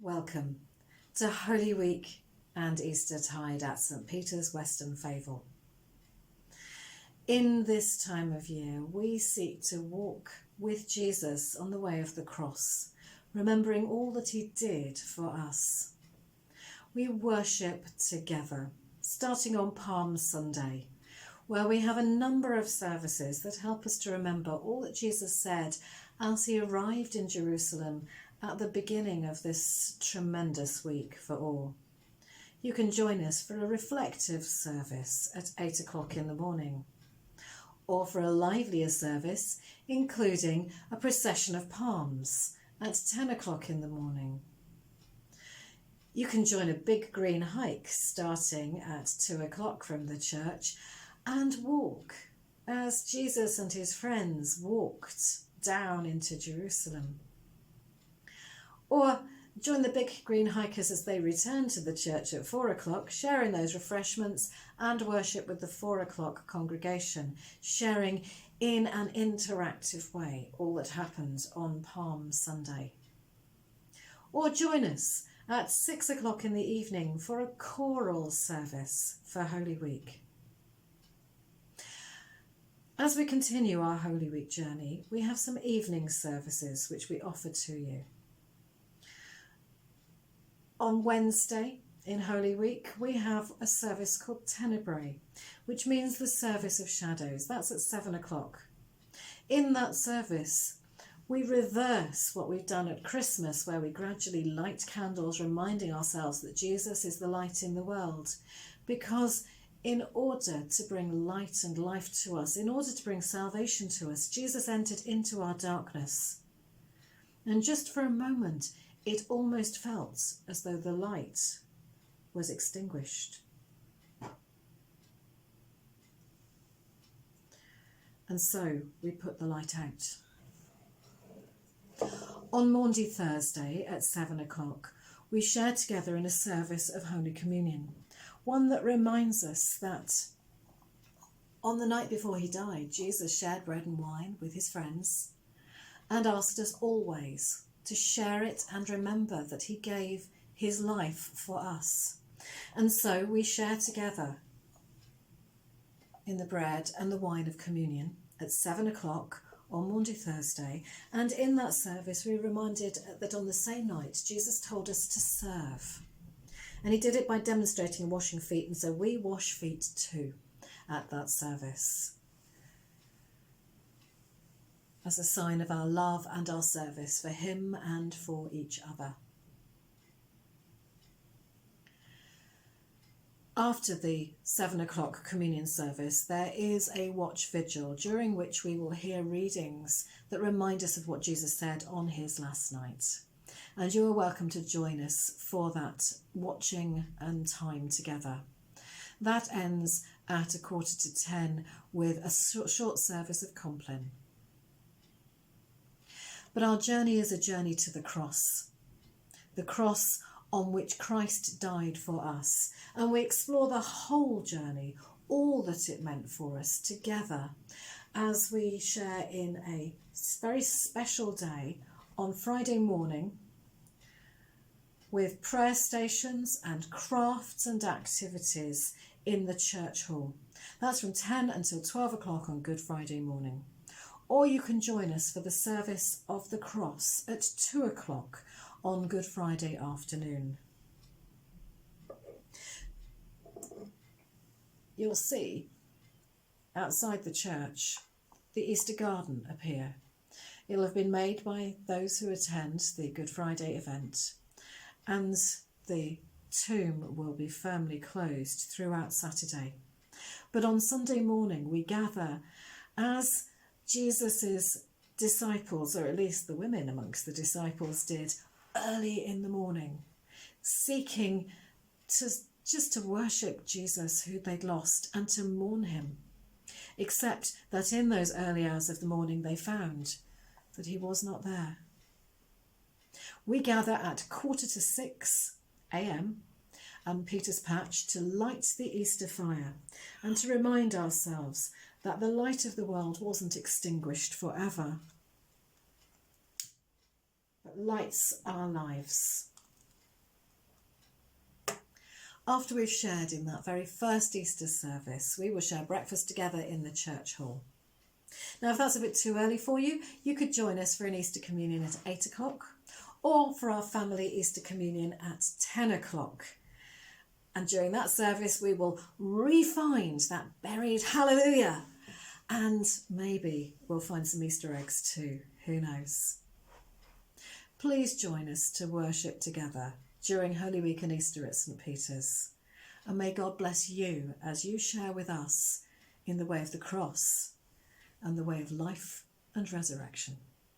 Welcome to Holy Week and Eastertide at St Peter's, Weston Favell. In this time of year, we seek to walk with Jesus on the way of the cross, remembering all that he did for us. We worship together, starting on Palm Sunday, where we have a number of services that help us to remember all that Jesus said as he arrived in Jerusalem at the beginning of this tremendous week for all. You can join us for a reflective service at 8 o'clock in the morning, or for a livelier service, including a procession of palms at 10 o'clock in the morning. You can join a big green hike starting at 2 o'clock from the church and walk as Jesus and his friends walked down into Jerusalem. Or join the big green hikers as they return to the church at 4 o'clock, sharing those refreshments and worship with the 4 o'clock congregation, sharing in an interactive way all that happens on Palm Sunday. Or join us at 6 o'clock in the evening for a choral service for Holy Week. As we continue our Holy Week journey, we have some evening services which we offer to you. On Wednesday in Holy Week, we have a service called Tenebrae, which means the service of shadows. That's at 7 o'clock. In that service, we reverse what we've done at Christmas, where we gradually light candles, reminding ourselves that Jesus is the light in the world. Because in order to bring light and life to us, in order to bring salvation to us, Jesus entered into our darkness. And just for a moment, it almost felt as though the light was extinguished. And so we put the light out. On Maundy Thursday at 7 o'clock, we share together in a service of Holy Communion, one that reminds us that on the night before he died, Jesus shared bread and wine with his friends and asked us always to share it and remember that he gave his life for us. And so we share together in the bread and the wine of communion at 7 o'clock on Maundy Thursday. And in that service, we're reminded that on the same night, Jesus told us to serve. And he did it by demonstrating and washing feet. And so we wash feet too at that service, as a sign of our love and our service for him and for each other. After the 7 o'clock communion service, there is a watch vigil during which we will hear readings that remind us of what Jesus said on his last night. And you are welcome to join us for that watching and time together. That ends at 9:45 with a short service of Compline. But our journey is a journey to the cross on which Christ died for us. And we explore the whole journey, all that it meant for us together, as we share in a very special day on Friday morning with prayer stations and crafts and activities in the church hall. That's from 10 until 12 o'clock on Good Friday morning. Or you can join us for the service of the cross at 2 o'clock on Good Friday afternoon. You'll see outside the church the Easter garden appear. It'll have been made by those who attend the Good Friday event, and the tomb will be firmly closed throughout Saturday. But on Sunday morning we gather as Jesus's disciples, or at least the women amongst the disciples did, early in the morning, seeking to worship Jesus who they'd lost and to mourn him, except that in those early hours of the morning they found that he was not there. We gather at 5:45 a.m. and Peter's Patch to light the Easter fire and to remind ourselves that the light of the world wasn't extinguished forever, but lights our lives. After we've shared in that very first Easter service, we will share breakfast together in the church hall. Now, if that's a bit too early for you, you could join us for an Easter communion at 8 o'clock or for our family Easter communion at 10 o'clock. And during that service, we will re-find that buried hallelujah. And maybe we'll find some Easter eggs too. Who knows? Please join us to worship together during Holy Week and Easter at St. Peter's. And may God bless you as you share with us in the way of the cross and the way of life and resurrection.